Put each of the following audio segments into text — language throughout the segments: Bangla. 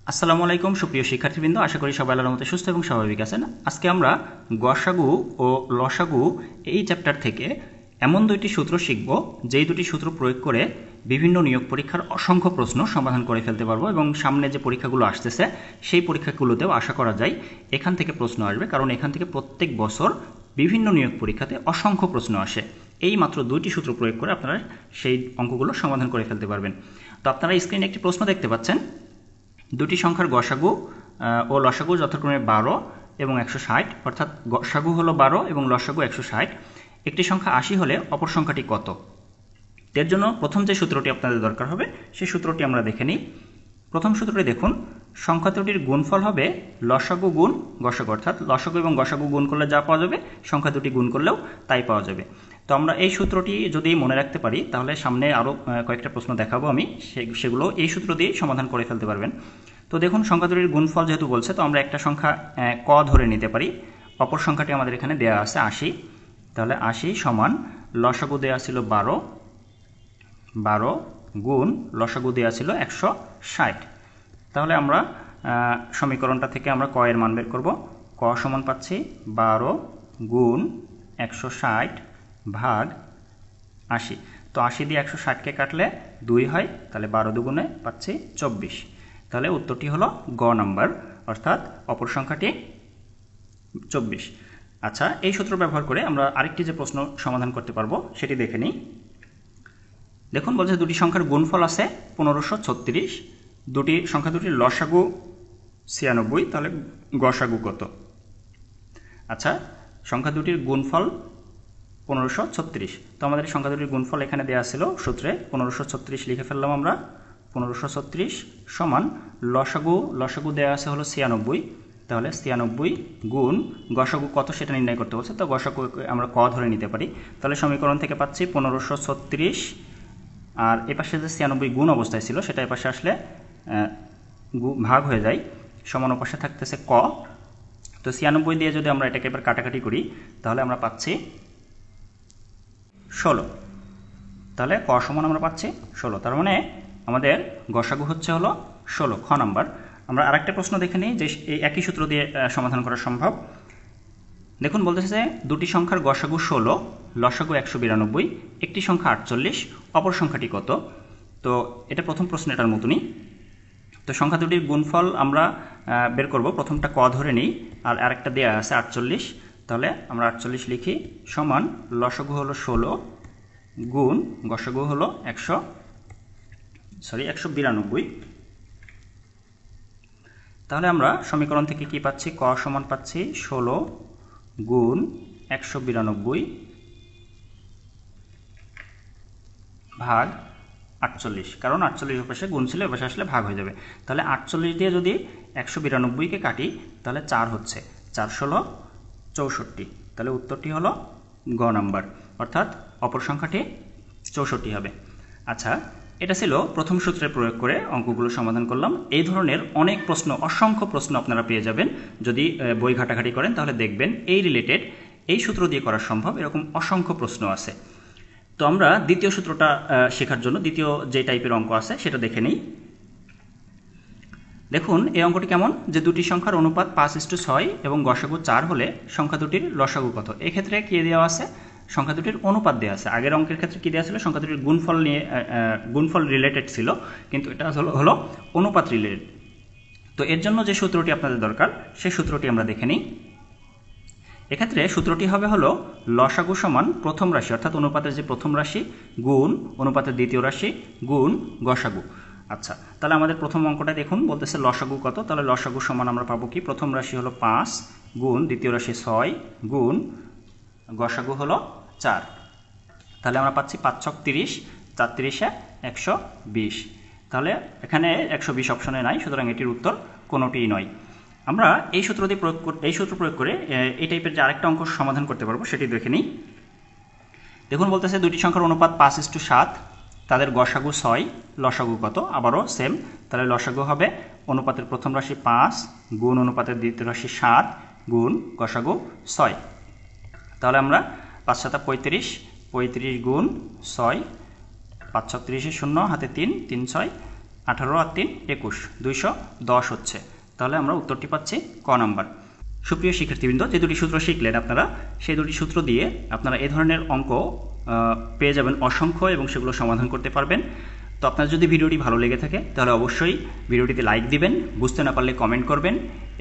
আসসালামু আলাইকুম সুপ্রিয় শিক্ষার্থীবৃন্দ, আশা করি সবাই আল্লাহর রহমতে সুস্থ এবং স্বাভাবিক আছেন। আজকে আমরা গসাগু ও লসাগু এই চ্যাপ্টার থেকে এমন দুইটি সূত্র শিখব যেই দুটি সূত্র প্রয়োগ করে বিভিন্ন নিয়োগ পরীক্ষার অসংখ্য প্রশ্ন সমাধান করে ফেলতে পারবো এবং সামনে যে পরীক্ষাগুলো আসতেছে সেই পরীক্ষাগুলোতেও আশা করা যায় এখান থেকে প্রশ্ন আসবে, কারণ এখান থেকে প্রত্যেক বছর বিভিন্ন নিয়োগ পরীক্ষাতে অসংখ্য প্রশ্ন আসে। এই মাত্র দুইটি সূত্র প্রয়োগ করে আপনারা সেই অঙ্কগুলো সমাধান করে ফেলতে পারবেন। তো আপনারা স্ক্রিনে একটি প্রশ্ন দেখতে পাচ্ছেন, দুটি সংখ্যার গসাগু ও লসাগু যথাক্রমে 12 এবং 160, অর্থাৎ গসাগু হলো 12 এবং লসাগু 160। একটি সংখ্যা 80 হলে অপর সংখ্যাটি কত? এর জন্য প্রথম যে সূত্রটি আপনাদের দরকার হবে সেই সূত্রটি আমরা দেখে নিই। প্রথম সূত্রটি দেখুন, সংখ্যা দুটির গুণফল হবে লসাগু গুণ গসাগু, অর্থাৎ লসাগু এবং গসাগু গুণ করলে যা পাওয়া যাবে সংখ্যা দুটি গুণ করলেও তাই পাওয়া যাবে। তো আমরা এই সূত্রটি যদি মনে রাখতে পারি তাহলে সামনে আরও কয়েকটা প্রশ্ন দেখাবো আমি, সেগুলো এই সূত্র দিয়ে সমাধান করে ফেলতে পারবেন। তো দেখুন, সংখ্যা দুটির গুণফল যেহেতু বলছে, তো আমরা একটা সংখ্যা ক ধরে নিতে পারি। অপর সংখ্যাটি আমাদের এখানে দেওয়া আছে 80, তাহলে 80 সমান লসাগু দেওয়া ছিল 12 গুণ লসাগু দেওয়া ছিল 160। তাহলে আমরা সমীকরণটা থেকে আমরা ক এর মান বের করব। ক সমান পাচ্ছি 12 গুণ 160 ভাগ 80। তো 80 দিয়ে 160কে কাটলে 2 হয়, তাহলে 12 দুগুণে পাচ্ছি 24। তাহলে উত্তরটি হলো গ নাম্বার, অর্থাৎ অপর সংখ্যাটি 24। আচ্ছা, এই সূত্র ব্যবহার করে আমরা আরেকটি যে প্রশ্ন সমাধান করতে পারবো সেটি দেখে নিই। দেখুন, বলছে দুটি সংখ্যার গুণফল আছে 1536, দুটি সংখ্যা দুটির লসাগু 96, তাহলে গসাগু কত? আচ্ছা, সংখ্যা দুটির গুণফল 1536, তো আমাদের সংখ্যা দুটির গুণফল এখানে দেওয়া ছিল সূত্রে 1536 লিখে ফেললাম আমরা। 1536 সমান লসাগু দেওয়া আছে হলো 96, তাহলে 96 গুণ গসাগু কত সেটা নির্ণয় করতে বলছে, তো গসাগু আমরা ক ধরে নিতে পারি। তাহলে সমীকরণ থেকে পাচ্ছি 1536, আর এপাশে যে 96 গুণ অবস্থায় ছিল সেটা এপাশে আসলে ভাগ হয়ে যায়, সমান পাশে থাকতেছে ক। তো 96 দিয়ে যদি আমরা এটাকে এবার কাটাকাটি করি তাহলে আমরা পাচ্ছি 16, তাহলে ক সমান আমরা পাচ্ছি 16। তার মানে আমাদের গসাগু হচ্ছে হলো 16, খ নাম্বার। আমরা আরেকটা প্রশ্ন দেখে নিই যে এই একই সূত্র দিয়ে সমাধান করা সম্ভব। দেখুন, বলতেছে যে দুটি সংখ্যার গসাগু 16, লসাগু 192, একটি সংখ্যা 48, অপর সংখ্যাটি কত? তো এটা প্রথম প্রশ্ন, এটার মতনই। তো সংখ্যা দুটির গুণফল আমরা বের করব, প্রথমটা ক ধরে নিই, আর আরেকটা দেওয়া আছে 48, তাহলে আমরা 48 লিখি সমান লসাগু হলো 16 গুণ গসাগু হলো 192। তাহলে আমরা সমীকরণ থেকে কি পাচ্ছি? ক সমান পাচ্ছি 16 গুণ 192 ভাগ 48, কারণ 48 পাশে গুণ ছিল, এ পাশে আসলে ভাগ হয়ে যাবে। তাহলে 48 দিয়ে যদি 192কে কাটি তাহলে 4 হচ্ছে, 4 16 64, তাহলে উত্তরটি হলো গ নাম্বার, অর্থাৎ অপর সংখ্যাটি 64 হবে। আচ্ছা, এটা ছিল প্রথম সূত্রের প্রয়োগ করে অঙ্কগুলো সমাধান করলাম। এই ধরনের অনেক প্রশ্ন, অসংখ্য প্রশ্ন আপনারা পেয়ে যাবেন যদি বই ঘাটাঘাটি করেন, তাহলে দেখবেন এই রিলেটেড, এই সূত্র দিয়ে করা সম্ভব এরকম অসংখ্য প্রশ্ন আছে। তো আমরা দ্বিতীয় সূত্রটা শেখার জন্য দ্বিতীয় যে টাইপের অঙ্ক আছে সেটা দেখে নিই। দেখুন, এই অঙ্কটি কেমন, যে দুটি সংখ্যার অনুপাত 5:6 এবং গসাগু 4 হলে সংখ্যা দুটির লসাগু কত? এক্ষেত্রে কি দেওয়া আছে? সংখ্যা দুটির অনুপাত দেওয়া আছে। আগের অঙ্কের ক্ষেত্রে কি দেওয়া ছিল? সংখ্যা দুটির গুণফল নিয়ে গুণফল রিলেটেড ছিল, কিন্তু এটা হলো অনুপাত রিলেটেড। তো এর জন্য যে সূত্রটি আপনাদের দরকার সেই সূত্রটি আমরা দেখে নিই। এক্ষেত্রে সূত্রটি হবে হলো লসাগু সমান প্রথম রাশি, অর্থাৎ অনুপাতের যে প্রথম রাশি গুণ অনুপাতের দ্বিতীয় রাশি গুণ গসাগু। আচ্ছা, তাহলে আমাদের প্রথম অঙ্কটা দেখুন, বলতেছে লসাগু কত? তাহলে লসাগু সমান আমরা পাবো কি? প্রথম রাশি হলো 5 গুণ দ্বিতীয় রাশি 6 গুণ গসাগু হলো 4, তাহলে আমরা পাচ্ছি 5 ছক 30, 4 30 120। তাহলে এখানে 120 অপশনে নাই, সুতরাং এটির উত্তর কোনোটিই নয়। আমরা এই সূত্র প্রয়োগ করে এই টাইপের যে আরেকটা অঙ্ক সমাধান করতে পারবো সেটি দেখে নিই। দেখুন, বলতেছে দুটি সংখ্যার অনুপাত 5:7, তাদের গসাগু 6, লসাগু কত? আবারও সেম, তাহলে লসাগু হবে অনুপাতের প্রথম রাশি 5 গুণ অনুপাতের দ্বিতীয় রাশি 7 গুণ গসাগু 6। তাহলে আমরা 5 7 35, 35 গুণ 6, 5 6 30 শূন্য, হাতে 3 3 6 18 আর 3 21, 210 হচ্ছে। তাহলে আমরা উত্তরটি পাচ্ছি ক নাম্বার। সুপ্রিয় শিক্ষার্থীবৃন্দ, যে দুটি সূত্র শিখলেন আপনারা, সেই দুটি সূত্র দিয়ে আপনারা এই ধরনের অঙ্ক পেয়ে যাবেন অসংখ্য এবং সেগুলো সমাধান করতে পারবেন। তো আপনার যদি ভিডিওটি ভালো লেগে থাকে তাহলে অবশ্যই ভিডিওটিতে লাইক দিবেন, বুঝতে না পারলে কমেন্ট করবেন,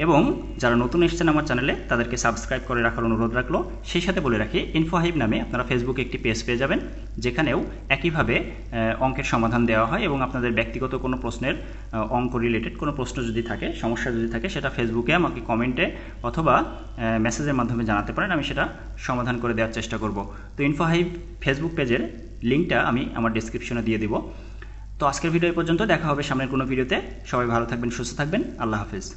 এবং যারা নতুন এসেছেন আমার চ্যানেলে তাদেরকে সাবস্ক্রাইব করে রাখার অনুরোধ রাখলো। সেই সাথে বলে রাখি, ইনফোহাইব নামে আপনারা ফেসবুকে একটি পেজ পেয়ে যাবেন, যেখানেও একইভাবে অঙ্কের সমাধান দেওয়া হয়, এবং আপনাদের ব্যক্তিগত কোনো প্রশ্নের অঙ্ক রিলেটেড কোনো প্রশ্ন যদি থাকে, সমস্যা যদি থাকে, সেটা ফেসবুকে আমাকে কমেন্টে অথবা মেসেজের মাধ্যমে জানাতে পারেন, আমি সেটা সমাধান করে দেওয়ার চেষ্টা করব। তো ইনফোহাইব ফেসবুক পেজের লিঙ্কটা আমি আমার ডেসক্রিপশনে দিয়ে দিব। তো আজকের ভিডিও পর্যন্ত, দেখা হবে সামনের কোনো ভিডিওতে। সবাই ভালো থাকবেন, সুস্থ থাকবেন, আল্লাহ হাফেজ।